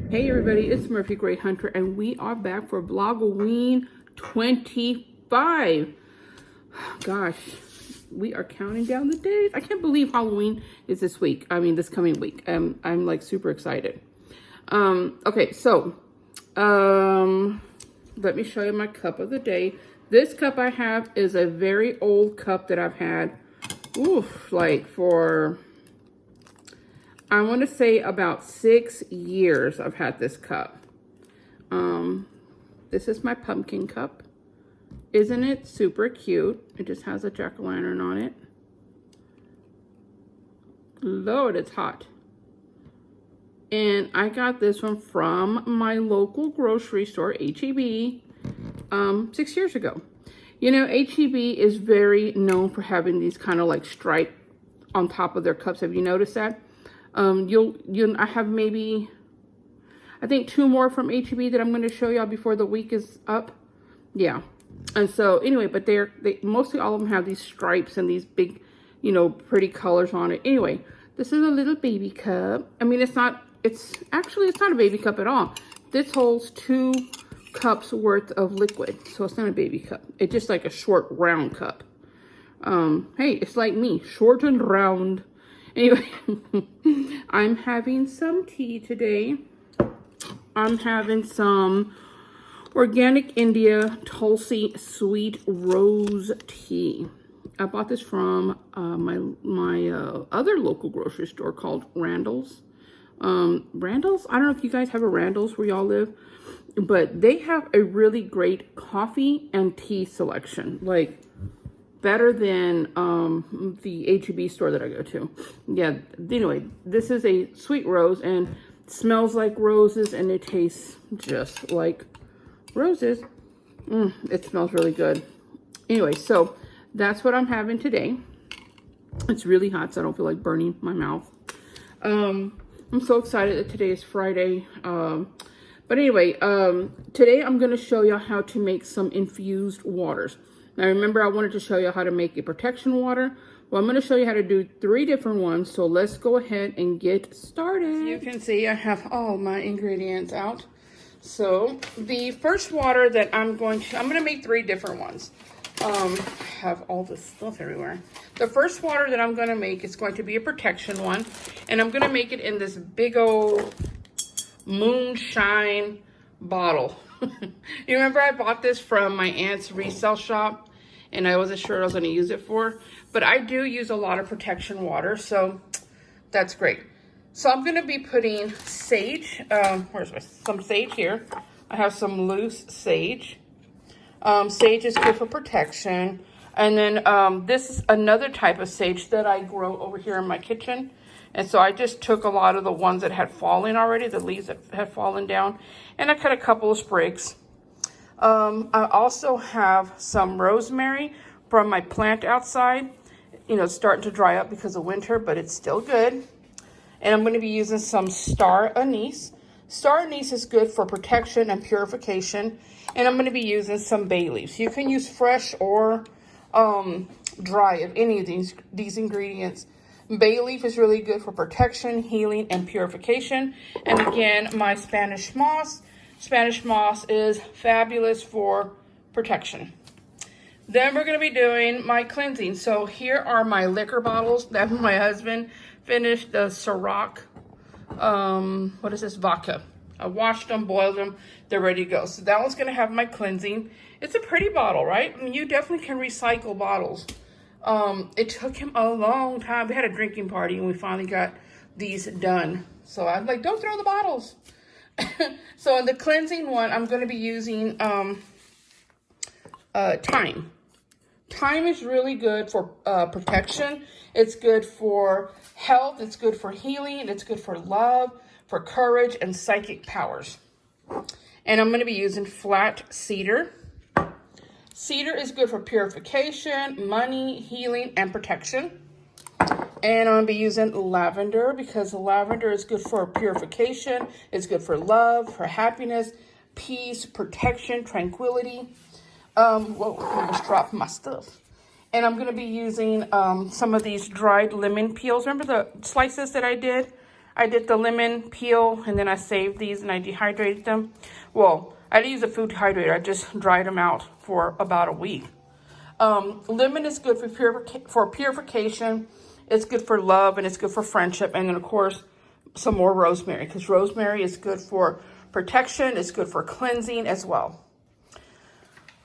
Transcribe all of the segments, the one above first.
Hey everybody, it's Murphy Gray Hunter, and we are back for Vlogoween 25. Gosh, we are counting down the days. I can't believe Halloween is this week. I mean, this coming week. I'm like super excited. Okay, so let me show you my cup of the day. This cup I have is a very old cup that I've had, like for, I want to say about 6 years I've had this cup. This is my pumpkin cup. Isn't it super cute? It just has a jack-o'-lantern on it. Lord, it's hot. And I got this one from my local grocery store, H-E-B, 6 years ago. You know, H-E-B is very known for having these kind of like stripe on top of their cups. Have you noticed that? I have maybe, I think 2 more from H-E-B that I'm going to show y'all before the week is up. Yeah. And so anyway, but they mostly all of them have these stripes and these big, you know, pretty colors on it. Anyway, this is a little baby cup. I mean, it's not a baby cup at all. This holds 2 cups worth of liquid. So it's not a baby cup. It's just like a short round cup. Hey, it's like me, short and round. Anyway, I'm having some tea today. I'm having some Organic India Tulsi Sweet Rose Tea. I bought this from my other local grocery store called Randall's. Randall's? I don't know if you guys have a Randall's where y'all live, but they have a really great coffee and tea selection. Like, better than the H-E-B store that I go to. Yeah, anyway, this is a sweet rose and smells like roses and it tastes just like roses. It smells really good. Anyway, so that's what I'm having today. It's really hot, so I don't feel like burning my mouth. I'm so excited that today is Friday. But anyway, today I'm going to show you how to make some infused waters. Now remember, I wanted to show you how to make a protection water. Well, I'm going to show you how to do 3 different ones. So let's go ahead and get started. As you can see, I have all my ingredients out. So the first water that I'm going to make 3 different ones. I have all this stuff everywhere. The first water that I'm going to make is going to be a protection one. And I'm going to make it in this big old moonshine bottle. You remember I bought this from my aunt's resale shop and I wasn't sure what I was going to use it for, but I do use a lot of protection water, so that's great. So I'm going to be putting sage. Some sage here. I have some loose sage. Sage is good for protection. And then this is another type of sage that I grow over here in my kitchen. And so I just took a lot of the ones that had fallen already, the leaves that had fallen down, and I cut a couple of sprigs. I also have some rosemary from my plant outside. You know, it's starting to dry up because of winter, but it's still good. And I'm going to be using some star anise. Star anise is good for protection and purification. And I'm going to be using some bay leaves. You can use fresh or dry of any of these ingredients. Bay leaf is really good for protection, healing, and purification. And again, my Spanish moss. Spanish moss is fabulous for protection. Then we're going to be doing my cleansing. So here are my liquor bottles that my husband finished the Ciroc, what is this, vodka. I washed them, boiled them, they're ready to go. So that one's going to have my cleansing. It's a pretty bottle, right? I mean, you definitely can recycle bottles. It took him a long time. We had a drinking party and we finally got these done. So I'm like, don't throw the bottles. So in the cleansing one, I'm going to be using thyme. Thyme is really good for protection. It's good for health. It's good for healing. It's good for love, for courage, and psychic powers. And I'm going to be using flat cedar. Cedar is good for purification, money, healing, and protection. And I'm going to be using lavender because lavender is good for purification. It's good for love, for happiness, peace, protection, tranquility. Whoa, I almost dropped my stuff. And I'm going to be using some of these dried lemon peels. Remember the slices that I did? I did the lemon peel and then I saved these and I dehydrated them. Well, I didn't use a food dehydrator. I just dried them out for about a week. Lemon is good for purification. It's good for love and it's good for friendship. And then of course, some more rosemary, because rosemary is good for protection. It's good for cleansing as well.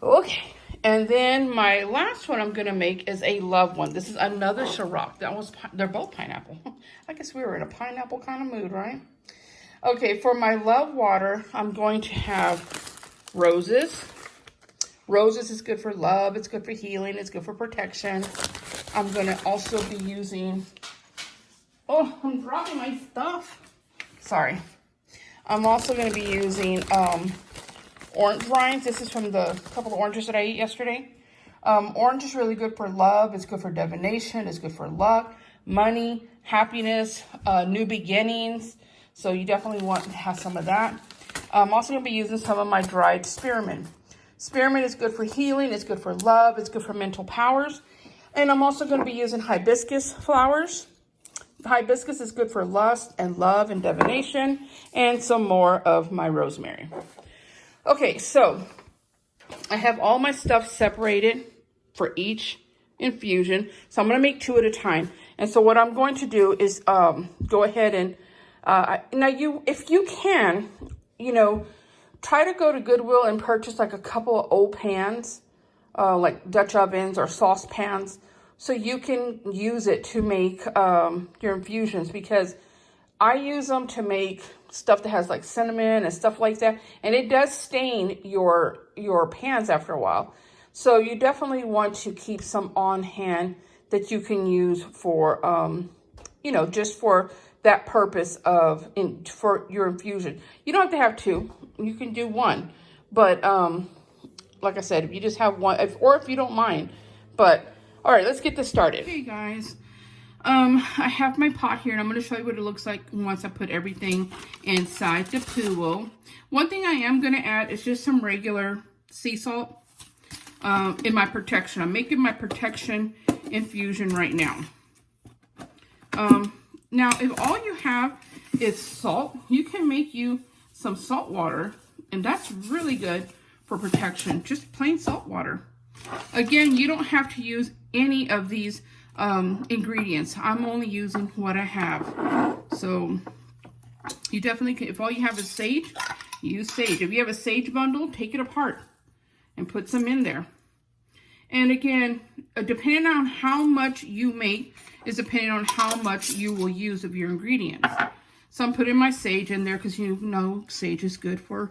Okay. And then my last one I'm going to make is a love one. This is another Ciroc. They're both pineapple. I guess we were in a pineapple kind of mood, right? Okay, for my love water, I'm going to have roses. Roses is good for love. It's good for healing. It's good for protection. I'm going to also be using... Oh, I'm dropping my stuff. Sorry. I'm also going to be using... orange rinds. This is from the couple of oranges that I ate yesterday. Orange is really good for love. It's good for divination. It's good for luck, money, happiness, new beginnings. So you definitely want to have some of that. I'm also going to be using some of my dried spearmint. Spearmint is good for healing. It's good for love. It's good for mental powers. And I'm also going to be using hibiscus flowers. Hibiscus is good for lust and love and divination. And some more of my rosemary. Okay, so I have all my stuff separated for each infusion. So I'm going to make 2 at a time. And so what I'm going to do is go ahead and, now if you can, try to go to Goodwill and purchase like a couple of old pans, like Dutch ovens or saucepans, so you can use it to make your infusions, because I use them to make stuff that has like cinnamon and stuff like that. And it does stain your pans after a while. So you definitely want to keep some on hand that you can use for, just for that purpose for your infusion. You don't have to have 2. You can do 1. But like I said, if you just have 1, or if you don't mind. But all right, let's get this started. Hey guys. I have my pot here, and I'm going to show you what it looks like once I put everything inside the pool. One thing I am going to add is just some regular sea salt in my protection. I'm making my protection infusion right now. Now, if all you have is salt, you can make you some salt water, and that's really good for protection. Just plain salt water. Again, you don't have to use any of these ingredients. I'm only using what I have. So you definitely can, if all you have is sage, use sage. If you have a sage bundle, take it apart and put some in there. And again, depending on how much you make is depending on how much you will use of your ingredients. So I'm putting my sage in there because sage is good for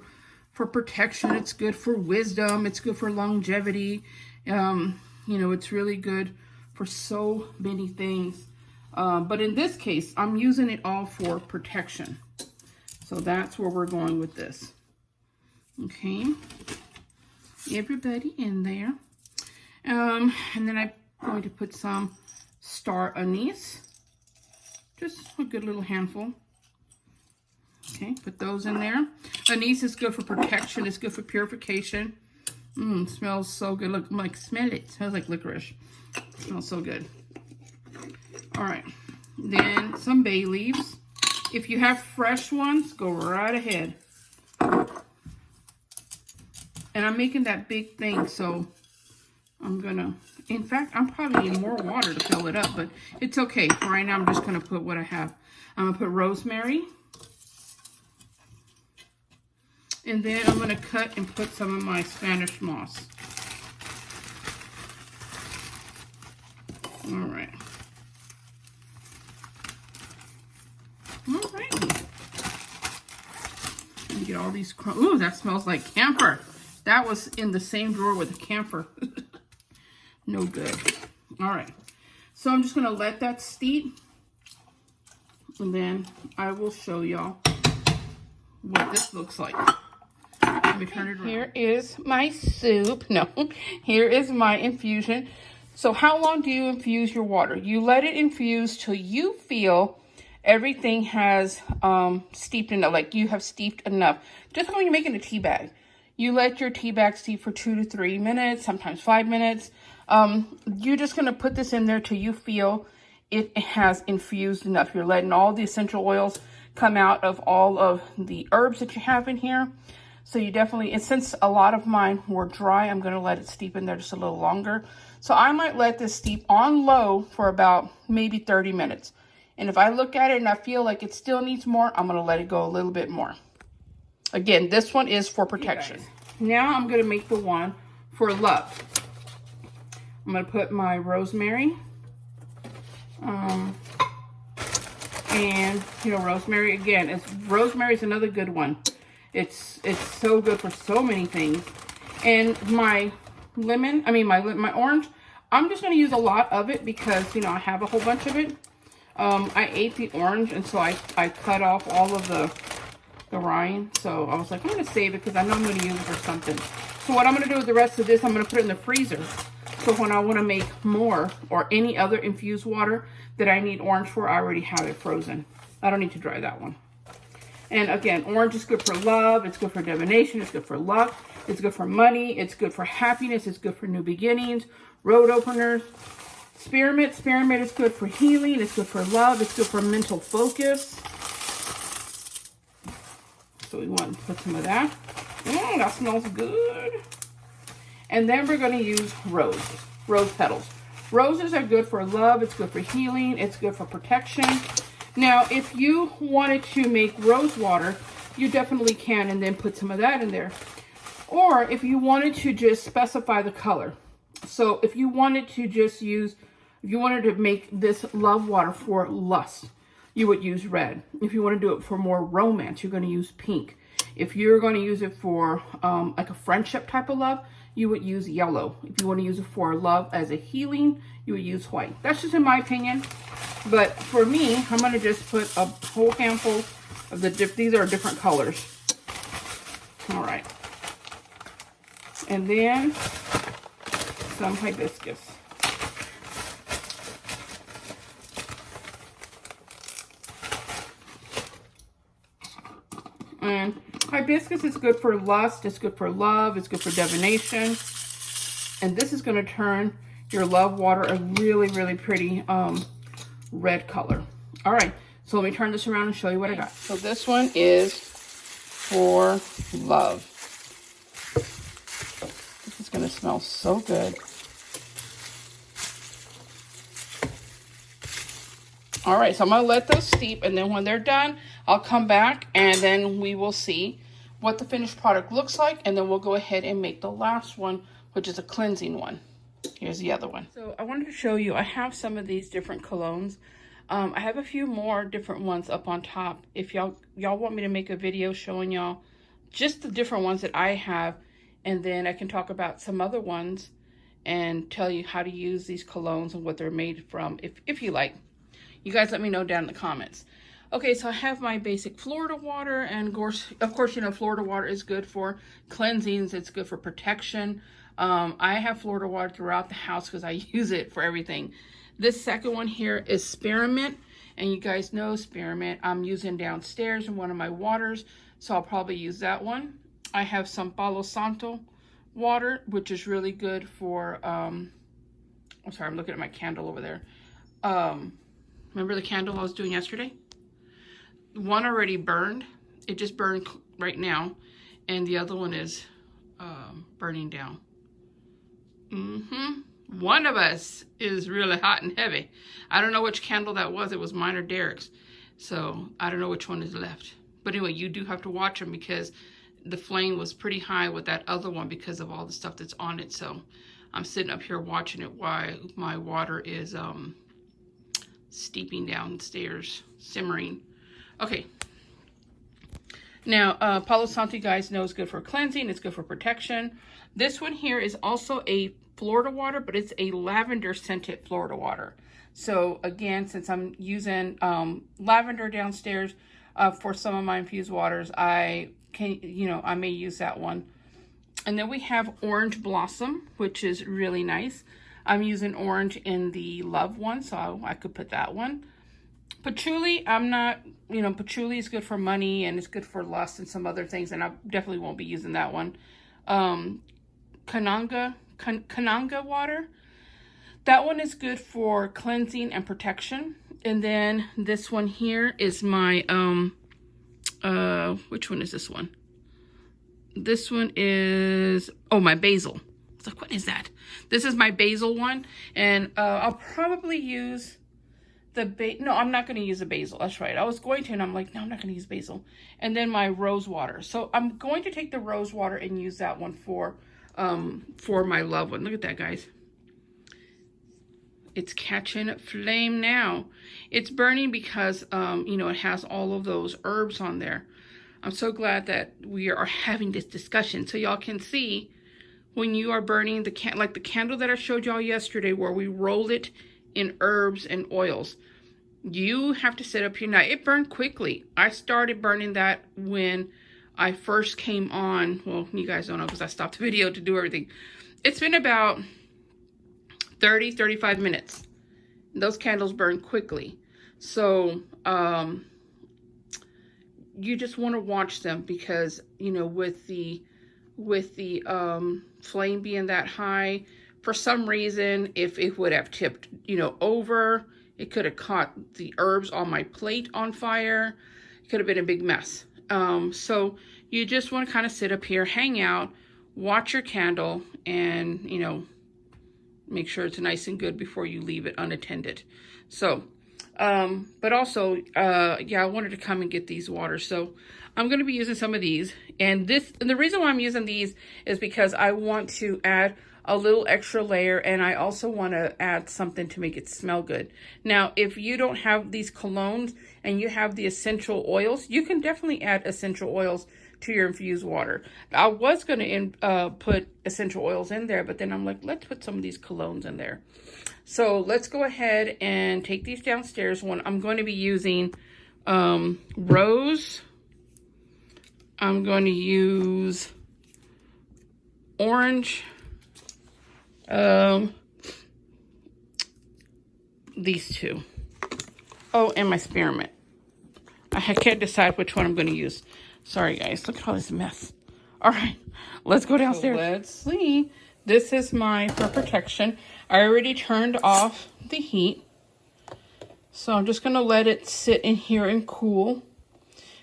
protection. It's good for wisdom. It's good for longevity. It's really good for so many things. But in this case, I'm using it all for protection. So that's where we're going with this. Okay. Everybody in there. And then I'm going to put some star anise. Just a good little handful. Okay, put those in there. Anise is good for protection. It's good for purification. Smells so good. Look, smell it. Smells like licorice. Smells so good. All right. Then some bay leaves. If you have fresh ones, go right ahead. And I'm making that big thing, so I'm gonna, in fact, I'm probably need more water to fill it up, but it's okay. For right now, I'm just gonna put what I have. I'm gonna put rosemary. And then I'm gonna cut and put some of my Spanish moss. All right. All right. Let me get all these crumbs. Ooh, that smells like camphor. That was in the same drawer with the camphor. No good. All right. So I'm just going to let that steep. And then I will show y'all what this looks like. Let me turn it around. Here is my soup. No, here is my infusion. So how long do you infuse your water? You let it infuse till you feel everything has steeped enough, like you have steeped enough. Just like when you're making a tea bag. You let your tea bag steep for 2 to 3 minutes, sometimes 5 minutes. You're just going to put this in there till you feel it has infused enough. You're letting all the essential oils come out of all of the herbs that you have in here. So you definitely, and since a lot of mine were dry, I'm going to let it steep in there just a little longer. So I might let this steep on low for about maybe 30 minutes. And if I look at it and I feel like it still needs more, I'm going to let it go a little bit more. Again, this one is for protection. Now I'm going to make the one for love. I'm going to put my rosemary. And, you know, rosemary, again, rosemary is another good one. It's so good for so many things. And my lemon, my orange, I'm just going to use a lot of it because, you know, I have a whole bunch of it. I ate the orange, and so I cut off all of the rind. So I was like, I'm going to save it because I know I'm going to use it for something. So what I'm going to do with the rest of this, I'm going to put it in the freezer. So when I want to make more or any other infused water that I need orange for, I already have it frozen. I don't need to dry that one. And again, orange is good for love. It's good for divination. It's good for luck. It's good for money. It's good for happiness. It's good for new beginnings, road openers. Spearmint. Spearmint is good for healing. It's good for love. It's good for mental focus. So we want to put some of that. That smells good. And then we're going to use rose petals. Roses are good for love. It's good for healing. It's good for protection. Now, if you wanted to make rose water, you definitely can, and then put some of that in there. Or if you wanted to just specify the color. So if you wanted to just use, if you wanted to make this love water for lust, you would use red. If you want to do it for more romance, you're going to use pink. If you're going to use it for like a friendship type of love, you would use yellow. If you want to use it for love as a healing, you would use white. That's just in my opinion. But for me, I'm going to just put a whole handful of these are different colors. All right. And then some hibiscus. And hibiscus is good for lust, it's good for love, it's good for divination. And this is going to turn your love water a really, really pretty red color. All right, so let me turn this around and show you what I got. So this one is for love. This is going to smell so good. All right, so I'm going to let those steep, and then when they're done, I'll come back, and then we will see what the finished product looks like, and then we'll go ahead and make the last one, which is a cleansing one. Here's the other one. So I wanted to show you, I have some of these different colognes. I have a few more different ones up on top. If y'all want me to make a video showing y'all just the different ones that I have, and then I can talk about some other ones and tell you how to use these colognes and what they're made from, if you like. You guys let me know down in the comments. Okay, so I have my basic Florida water, and of course, you know, Florida water is good for cleansings. It's good for protection. I have Florida water throughout the house because I use it for everything. This second one here is spearmint, and you guys know spearmint I'm using downstairs in one of my waters, so I'll probably use that one. I have some Palo Santo water, which is really good for, I'm sorry, I'm looking at my candle over there. Remember the candle I was doing yesterday? One already burned. It just burned right now. And the other one is burning down. One of us is really hot and heavy. I don't know which candle that was. It was mine or Derek's. So I don't know which one is left. But anyway, you do have to watch them because the flame was pretty high with that other one because of all the stuff that's on it. So I'm sitting up here watching it while my water is steeping downstairs, simmering. Okay. Now, Palo Santo, you guys know, is good for cleansing. It's good for protection. This one here is also a Florida water, but it's a lavender scented Florida water. So again, since I'm using lavender downstairs for some of my infused waters, I may use that one. And then we have orange blossom, which is really nice. I'm using orange in the love one, so I could put that one. Patchouli, I'm not, patchouli is good for money and it's good for lust and some other things, and I definitely won't be using that one. Kananga water. That one is good for cleansing and protection. And then this one here is my, which one is this one? This one is, oh, my basil. It's like, what is that? This is my basil one. And I'll probably use the no, I'm not going to use the basil. That's right. I was going to, and I'm like, no, I'm not going to use basil. And then my rose water. So I'm going to take the rose water and use that one for my love one. Look at that, guys. It's catching flame now. It's burning because, you know, it has all of those herbs on there. I'm so glad that we are having this discussion so y'all can see when you are burning the like the candle that I showed y'all yesterday where we rolled it in herbs and oils. You have to set up your night. It burned quickly. I started burning that when I first came on. Well, you guys don't know because I stopped the video to do everything. It's been about 30-35 minutes. Those candles burn quickly. So you just want to watch them because, you know, with the flame being that high, for some reason, if it would have tipped, you know, over, it could have caught the herbs on my plate on fire. It could have been a big mess. So you just want to kind of sit up here, hang out, watch your candle, and, you know, make sure it's nice and good before you leave it unattended. So, but also, yeah, I wanted to come and get these waters. So I'm going to be using some of these. And the reason why I'm using these is because I want to add a little extra layer, and I also want to add something to make it smell good. Now, if you don't have these colognes and you have the essential oils, you can definitely add essential oils to your infused water. I was going to put essential oils in there, but then I'm like, let's put some of these colognes in there. So let's go ahead and take these downstairs. One, I'm going to be using rose. I'm going to use orange. These two. Oh, and my spearmint. I can't decide which one I'm going to use. Sorry, guys. Look at all this mess. All right, let's go downstairs. So let's see. This is my for protection. I already turned off the heat. So I'm just going to let it sit in here and cool.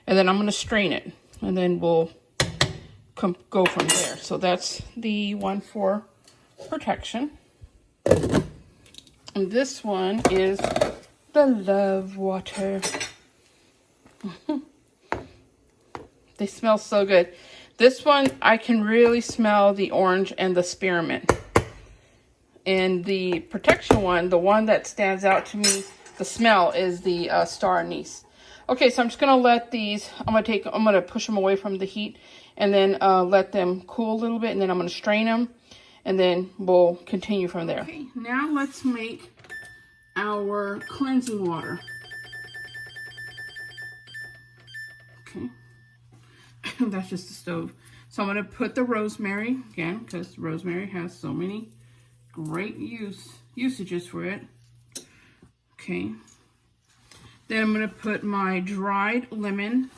And then I'm going to strain it. And then we'll go from there. So that's the one for protection. And this one is the love water. They smell so good. This one, I can really smell the orange and the spearmint. And the protection one, the one that stands out to me, the smell, is the star anise. Okay, so I'm just gonna let these, I'm gonna push them away from the heat and then let them cool a little bit, and then I'm gonna strain them, and then we'll continue from there. Okay, now let's make our cleansing water. Okay, that's just the stove. So I'm gonna put the rosemary, again, because rosemary has so many great usages for it. Okay. Then I'm going to put my dried lemon.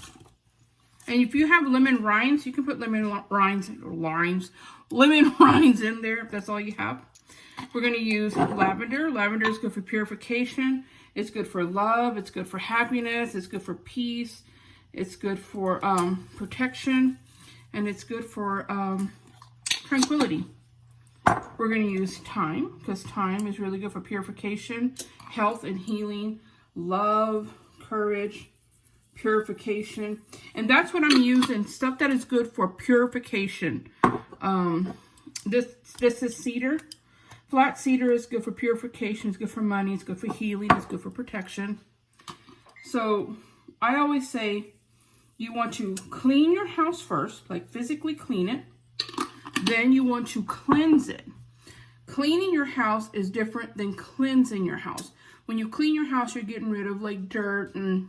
And if you have lemon rinds, you can put lemon rinds in there if that's all you have. We're going to use lavender. Lavender is good for purification. It's good for love. It's good for happiness. It's good for peace. It's good for protection. And it's good for tranquility. We're going to use thyme, because thyme is really good for purification, health and healing, love, courage, purification. And that's what I'm using, stuff that is good for purification. This is cedar. Flat cedar is good for purification, it's good for money, it's good for healing, it's good for protection. So I always say you want to clean your house first, like physically clean it. Then you want to cleanse it. Cleaning your house is different than cleansing your house. When you clean your house, you're getting rid of like dirt and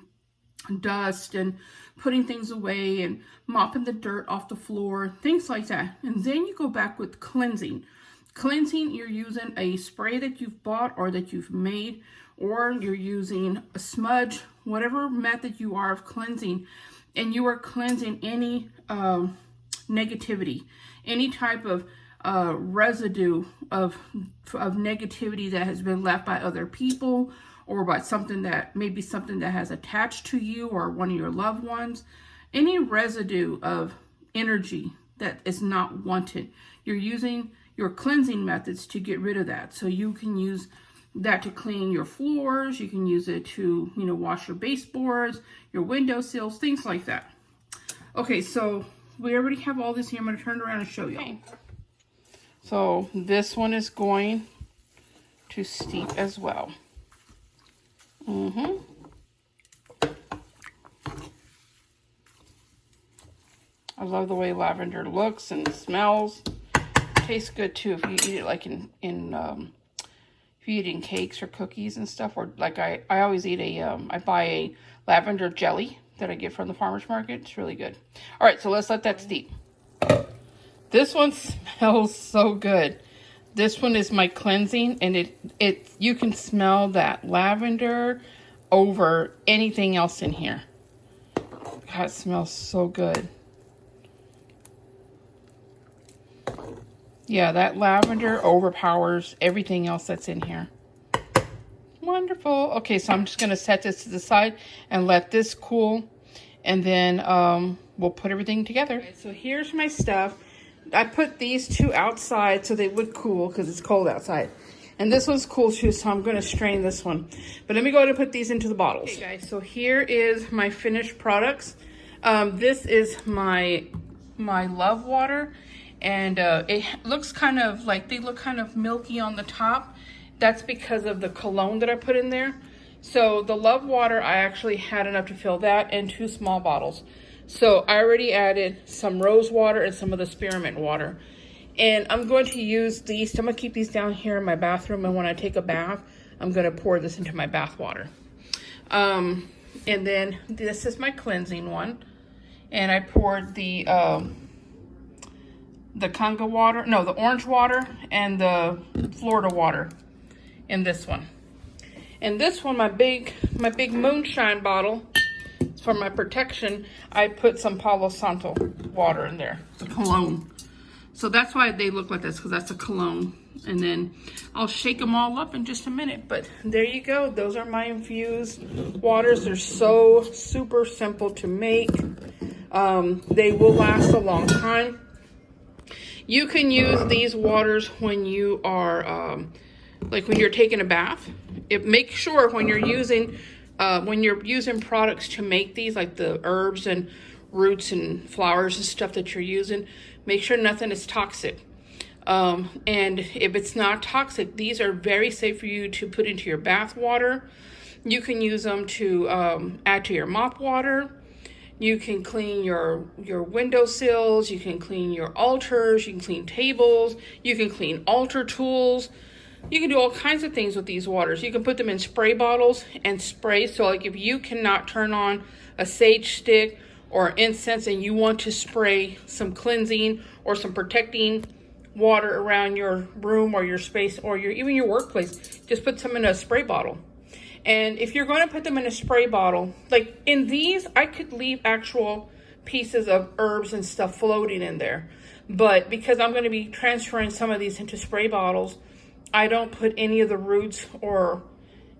dust and putting things away and mopping the dirt off the floor, things like that. And then you go back with cleansing. Cleansing, you're using a spray that you've bought or that you've made, or you're using a smudge, whatever method you are of cleansing, and you are cleansing any negativity, any type of residue of negativity that has been left by other people, or by something that has attached to you or one of your loved ones. Any residue of energy that is not wanted, you're using your cleansing methods to get rid of that. So you can use that to clean your floors. You can use it to, wash your baseboards, your windowsills, things like that. Okay, so we already have all this here. I'm going to turn it around and show you. Okay. So this one is going to steep as well. I love the way lavender looks and smells. Tastes good too if you eat it like if you eat it in cakes or cookies and stuff, or like I always eat I buy a lavender jelly that I get from the farmer's market. It's really good. All right, so let's let that steep. This one smells so good. This one is my cleansing, and you can smell that lavender over anything else in here. God, it smells so good. Yeah, that lavender overpowers everything else that's in here. Wonderful. Okay, so I'm just going to set this to the side and let this cool, and then we'll put everything together. Okay, so here's my stuff. I put these two outside so they would cool because it's cold outside. And this one's cool too, so I'm going to strain this one. But let me go ahead and put these into the bottles. Okay, guys, so here is my finished products. This is my Love Water. And it looks kind of like, they look kind of milky on the top. That's because of the cologne that I put in there. So the Love Water, I actually had enough to fill that and 2 small bottles. So I already added some rose water and some of the spearmint water. And I'm going to use these. I'm going to keep these down here in my bathroom. And when I take a bath, I'm going to pour this into my bath water. And then this is my cleansing one. And I poured the conga water, no, the orange water and the Florida water in this one. And this one, my big moonshine bottle, for my protection, I put some Palo Santo water in there. It's a cologne. So that's why they look like this, because that's a cologne. And then I'll shake them all up in just a minute. But there you go. Those are my infused waters. They're so super simple to make. They will last a long time. You can use these waters when you are, like when you're taking a bath. Make sure when you're using products to make these, like the herbs and roots and flowers and stuff that you're using, make sure nothing is toxic. And if it's not toxic, these are very safe for you to put into your bath water. You can use them to add to your mop water. You can clean your windowsills. You can clean your altars. You can clean tables. You can clean altar tools. You can do all kinds of things with these waters. You can put them in spray bottles and spray. So like if you cannot turn on a sage stick or incense and you want to spray some cleansing or some protecting water around your room or your space or even your workplace, just put some in a spray bottle. And if you're going to put them in a spray bottle, like in these, I could leave actual pieces of herbs and stuff floating in there. But because I'm going to be transferring some of these into spray bottles, I don't put any of the roots or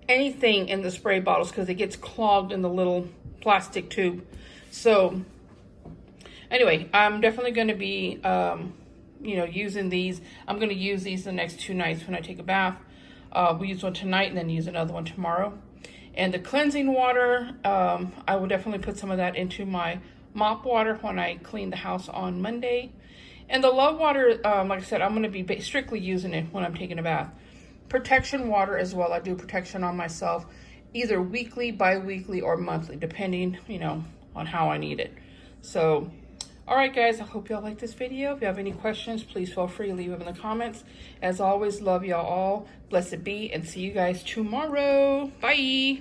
anything in the spray bottles because it gets clogged in the little plastic tube. So anyway, I'm definitely going to be, using these. I'm going to use these the next 2 nights when I take a bath. We use one tonight and then use another one tomorrow. And the cleansing water, I will definitely put some of that into my mop water when I clean the house on Monday. And the Love Water, like I said, I'm going to be strictly using it when I'm taking a bath. Protection water as well. I do protection on myself either weekly, bi-weekly, or monthly, depending, on how I need it. So, all right, guys, I hope y'all like this video. If you have any questions, please feel free to leave them in the comments. As always, love y'all all. Blessed be, and see you guys tomorrow. Bye.